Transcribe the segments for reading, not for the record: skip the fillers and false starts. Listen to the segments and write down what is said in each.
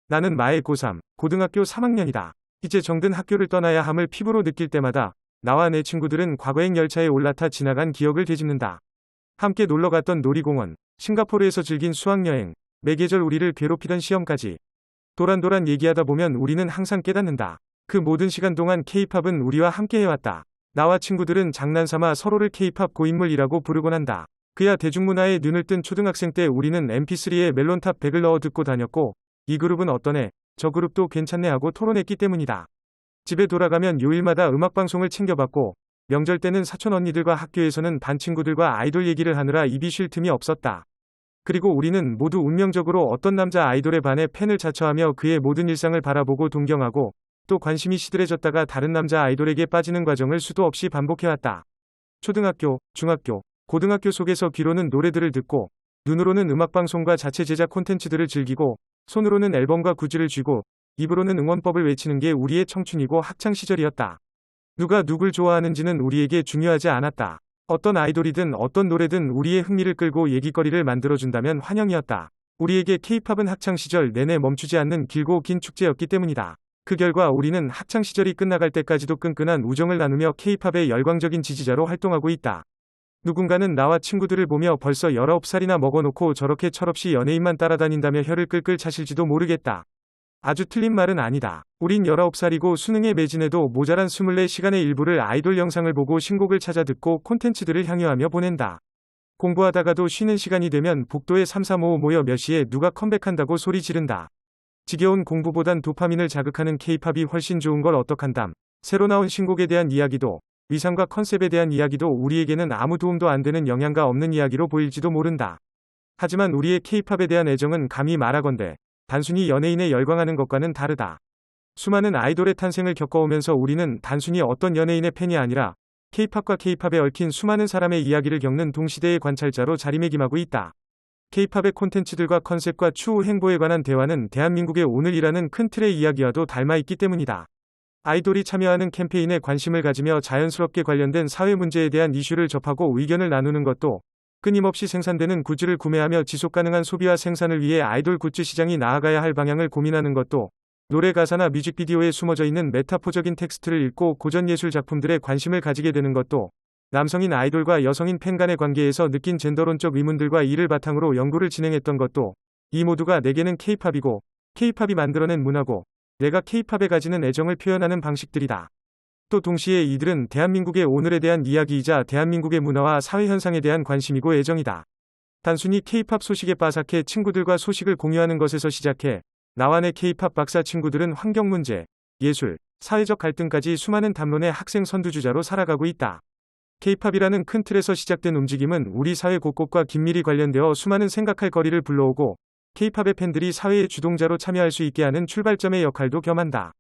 나는 마의 고3, 고등학교 3학년이다. 이제 정든 학교를 떠나야 함을 피부로 느낄 때마다 나와 내 친구들은 과거행 열차에 올라타 지나간 기억을 되짚는다. 함께 놀러갔던 놀이공원, 싱가포르에서 즐긴 수학여행, 매계절 우리를 괴롭히던 시험까지. 도란도란 얘기하다 보면 우리는 항상 깨닫는다. 그 모든 시간 동안 K-팝은 우리와 함께 해왔다. 나와 친구들은 장난삼아 서로를 K-팝 고인물이라고 부르곤 한다. 그야 대중문화에 눈을 뜬 초등학생 때 우리는 mp3에 멜론탑 100을 넣어 듣고 다녔고, 이 그룹은 어떠네, 저 그룹도 괜찮네 하고 토론했기 때문이다. 집에 돌아가면 요일마다 음악방송을 챙겨봤고, 명절 때는 사촌 언니들과 학교에서는 반 친구들과 아이돌 얘기를 하느라 입이 쉴 틈이 없었다. 그리고 우리는 모두 운명적으로 어떤 남자 아이돌에 반해 팬을 자처하며 그의 모든 일상을 바라보고 동경하고, 또 관심이 시들해졌다가 다른 남자 아이돌에게 빠지는 과정을 수도 없이 반복해왔다. 초등학교, 중학교, 고등학교 속에서 귀로는 노래들을 듣고, 눈으로는 음악방송과 자체 제작 콘텐츠들을 즐기고, 손으로는 앨범과 굿즈를 쥐고, 입으로는 응원법을 외치는 게 우리의 청춘이고 학창시절이었다. 누가 누굴 좋아하는지는 우리에게 중요하지 않았다. 어떤 아이돌이든 어떤 노래든 우리의 흥미를 끌고 얘기거리를 만들어준다면 환영이었다. 우리에게 K-팝은 학창시절 내내 멈추지 않는 길고 긴 축제였기 때문이다. 그 결과 우리는 학창시절이 끝나갈 때까지도 끈끈한 우정을 나누며 K-팝의 열광적인 지지자로 활동하고 있다. 누군가는 나와 친구들을 보며 벌써 19살이나 먹어놓고 저렇게 철없이 연예인만 따라다닌다며 혀를 끌끌 차실지도 모르겠다. 아주 틀린 말은 아니다. 우린 19살이고 수능에 매진해도 모자란 24시간의 일부를 아이돌 영상을 보고 신곡을 찾아 듣고 콘텐츠들을 향유하며 보낸다. 공부하다가도 쉬는 시간이 되면 복도에 335 모여 몇 시에 누가 컴백한다고 소리 지른다. 지겨운 공부보단 도파민을 자극하는 K-팝이 훨씬 좋은 걸 어떡한담. 새로 나온 신곡에 대한 이야기도, 위상과 컨셉에 대한 이야기도 우리에게는 아무 도움도 안 되는 영양가 없는 이야기로 보일지도 모른다. 하지만 우리의 K-팝에 대한 애정은 감히 말하건대 단순히 연예인에 열광하는 것과는 다르다. 수많은 아이돌의 탄생을 겪어오면서 우리는 단순히 어떤 연예인의 팬이 아니라 K-팝과 K-팝에 얽힌 수많은 사람의 이야기를 겪는 동시대의 관찰자로 자리매김하고 있다. K-팝의 콘텐츠들과 컨셉과 추후 행보에 관한 대화는 대한민국의 오늘이라는 큰 틀의 이야기와도 닮아있기 때문이다. 아이돌이 참여하는 캠페인에 관심을 가지며 자연스럽게 관련된 사회 문제에 대한 이슈를 접하고 의견을 나누는 것도, 끊임없이 생산되는 굿즈를 구매하며 지속가능한 소비와 생산을 위해 아이돌 굿즈 시장이 나아가야 할 방향을 고민하는 것도, 노래 가사나 뮤직비디오에 숨어져 있는 메타포적인 텍스트를 읽고 고전 예술 작품들에 관심을 가지게 되는 것도, 남성인 아이돌과 여성인 팬 간의 관계에서 느낀 젠더론적 의문들과 이를 바탕으로 연구를 진행했던 것도, 이 모두가 내게는 K-팝이고 K-팝이 만들어낸 문화고 내가 K-팝에 가지는 애정을 표현하는 방식들이다. 또 동시에 이들은 대한민국의 오늘에 대한 이야기이자 대한민국의 문화와 사회현상에 대한 관심이고 애정이다. 단순히 K-팝 소식에 빠삭해 친구들과 소식을 공유하는 것에서 시작해 나와 내 K-팝 박사 친구들은 환경문제, 예술, 사회적 갈등까지 수많은 담론의 학생 선두주자로 살아가고 있다. K-팝이라는 큰 틀에서 시작된 움직임은 우리 사회 곳곳과 긴밀히 관련되어 수많은 생각할 거리를 불러오고 K-팝의 팬들이 사회의 주동자로 참여할 수 있게 하는 출발점의 역할도 겸한다.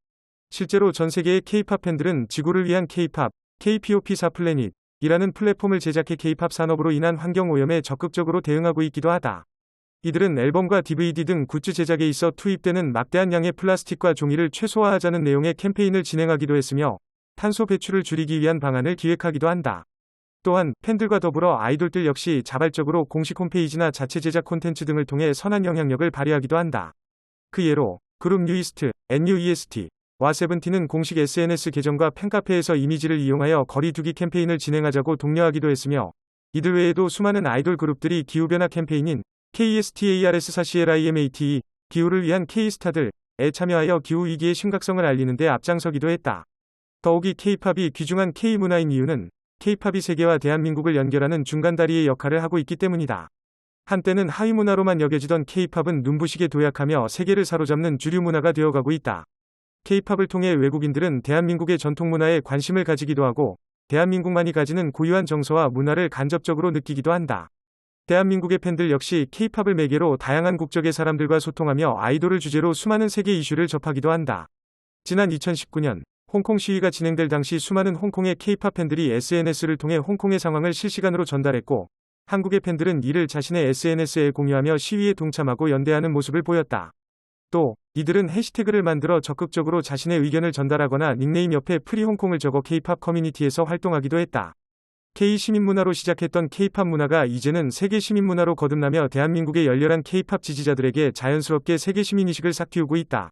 실제로 전 세계의 K-팝 팬들은 지구를 위한 K-팝, KPOP4 플래닛이라는 플랫폼을 제작해 K-팝 산업으로 인한 환경오염에 적극적으로 대응하고 있기도 하다. 이들은 앨범과 DVD 등 굿즈 제작에 있어 투입되는 막대한 양의 플라스틱과 종이를 최소화하자는 내용의 캠페인을 진행하기도 했으며, 탄소 배출을 줄이기 위한 방안을 기획하기도 한다. 또한 팬들과 더불어 아이돌들 역시 자발적으로 공식 홈페이지나 자체 제작 콘텐츠 등을 통해 선한 영향력을 발휘하기도 한다. 그 예로 그룹 뉴이스트, NUEST와 세븐틴은 공식 SNS 계정과 팬카페에서 이미지를 이용하여 거리 두기 캠페인을 진행하자고 독려하기도 했으며, 이들 외에도 수많은 아이돌 그룹들이 기후변화 캠페인인 KSTARS4CLIMATE, 기후를 위한 K스타들에 참여하여 기후위기의 심각성을 알리는 데 앞장서기도 했다. 더욱이 K-팝이 귀중한 K-문화인 이유는 K-팝이 세계와 대한민국을 연결하는 중간다리의 역할을 하고 있기 때문이다. 한때는 하위 문화로만 여겨지던 K-팝은 눈부시게 도약하며 세계를 사로잡는 주류 문화가 되어가고 있다. K-팝을 통해 외국인들은 대한민국의 전통 문화에 관심을 가지기도 하고, 대한민국만이 가지는 고유한 정서와 문화를 간접적으로 느끼기도 한다. 대한민국의 팬들 역시 K-팝을 매개로 다양한 국적의 사람들과 소통하며 아이돌을 주제로 수많은 세계 이슈를 접하기도 한다. 지난 2019년 홍콩 시위가 진행될 당시 수많은 홍콩의 K-팝 팬들이 SNS를 통해 홍콩의 상황을 실시간으로 전달했고, 한국의 팬들은 이를 자신의 SNS에 공유하며 시위에 동참하고 연대하는 모습을 보였다. 또 이들은 해시태그를 만들어 적극적으로 자신의 의견을 전달하거나 닉네임 옆에 프리 홍콩을 적어 K-팝 커뮤니티에서 활동하기도 했다. K 시민문화로 시작했던 K-팝 문화가 이제는 세계 시민문화로 거듭나며 대한민국의 열렬한 K-팝 지지자들에게 자연스럽게 세계 시민의식을 싹 틔우고 있다.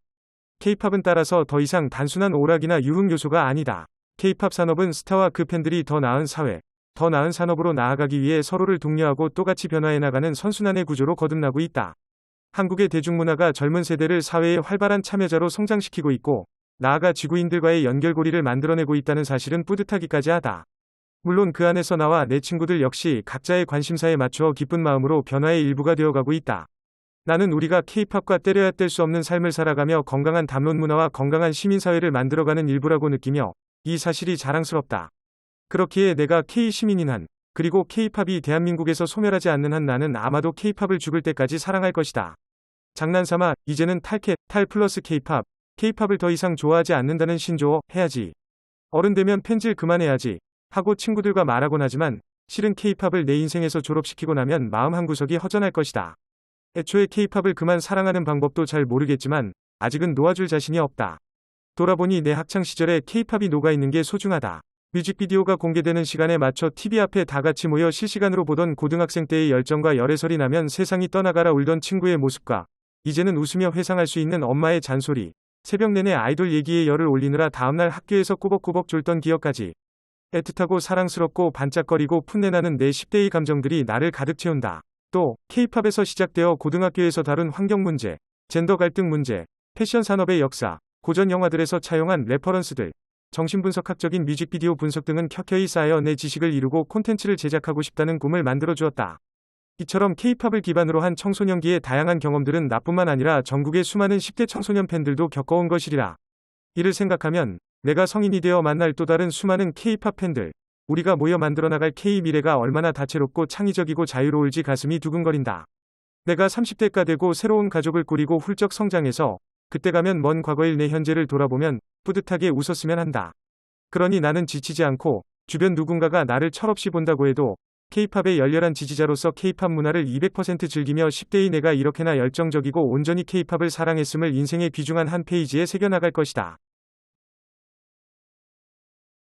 K-팝은 따라서 더 이상 단순한 오락이나 유흥 요소가 아니다. K-팝 산업은 스타와 그 팬들이 더 나은 사회, 더 나은 산업으로 나아가기 위해 서로를 독려하고 또같이 변화해 나가는 선순환의 구조로 거듭나고 있다. 한국의 대중문화가 젊은 세대를 사회의 활발한 참여자로 성장시키고 있고, 나아가 지구인들과의 연결고리를 만들어내고 있다는 사실은 뿌듯하기까지 하다. 물론 그 안에서 나와 내 친구들 역시 각자의 관심사에 맞추어 기쁜 마음으로 변화의 일부가 되어가고 있다. 나는 우리가 K-팝과 때려야 뗄 수 없는 삶을 살아가며 건강한 담론 문화와 건강한 시민사회를 만들어가는 일부라고 느끼며 이 사실이 자랑스럽다. 그렇기에 내가 K 시민인 한, 그리고 K-팝이 대한민국에서 소멸하지 않는 한 나는 아마도 K-팝을 죽을 때까지 사랑할 것이다. 장난삼아 이제는 탈 플러스 K-팝, K-팝을 더 이상 좋아하지 않는다는 신조어 해야지. 어른 되면 팬질 그만해야지. 하고 친구들과 말하곤 하지만 실은 K-팝을 내 인생에서 졸업시키고 나면 마음 한구석이 허전할 것이다. 애초에 K-팝을 그만 사랑하는 방법도 잘 모르겠지만 아직은 놓아줄 자신이 없다. 돌아보니 내 학창시절에 K-팝이 녹아있는 게 소중하다. 뮤직비디오가 공개되는 시간에 맞춰 TV 앞에 다 같이 모여 실시간으로 보던 고등학생 때의 열정과 열애설이 나면 세상이 떠나가라 울던 친구의 모습과 이제는 웃으며 회상할 수 있는 엄마의 잔소리, 새벽 내내 아이돌 얘기에 열을 올리느라 다음날 학교에서 꾸벅꾸벅 졸던 기억까지 애틋하고 사랑스럽고 반짝거리고 풋내나는 내 10대의 감정들이 나를 가득 채운다. 또 K-팝에서 시작되어 고등학교에서 다룬 환경 문제, 젠더 갈등 문제, 패션 산업의 역사, 고전 영화들에서 차용한 레퍼런스들, 정신분석학적인 뮤직비디오 분석 등은 켜켜이 쌓여 내 지식을 이루고 콘텐츠를 제작하고 싶다는 꿈을 만들어 주었다. 이처럼 K-팝을 기반으로 한 청소년기의 다양한 경험들은 나뿐만 아니라 전국의 수많은 10대 청소년 팬들도 겪어온 것이리라. 이를 생각하면 내가 성인이 되어 만날 또 다른 수많은 K-팝 팬들, 우리가 모여 만들어 나갈 K 미래가 얼마나 다채롭고 창의적이고 자유로울지 가슴이 두근거린다. 내가 30대가 되고 새로운 가족을 꾸리고 훌쩍 성장해서 그때 가면 먼 과거일 내 현재를 돌아보면 뿌듯하게 웃었으면 한다. 그러니 나는 지치지 않고 주변 누군가가 나를 철없이 본다고 해도 K-팝의 열렬한 지지자로서 K-팝 문화를 200% 즐기며 10대의 내가 이렇게나 열정적이고 온전히 K-팝을 사랑했음을 인생의 귀중한 한 페이지에 새겨나갈 것이다.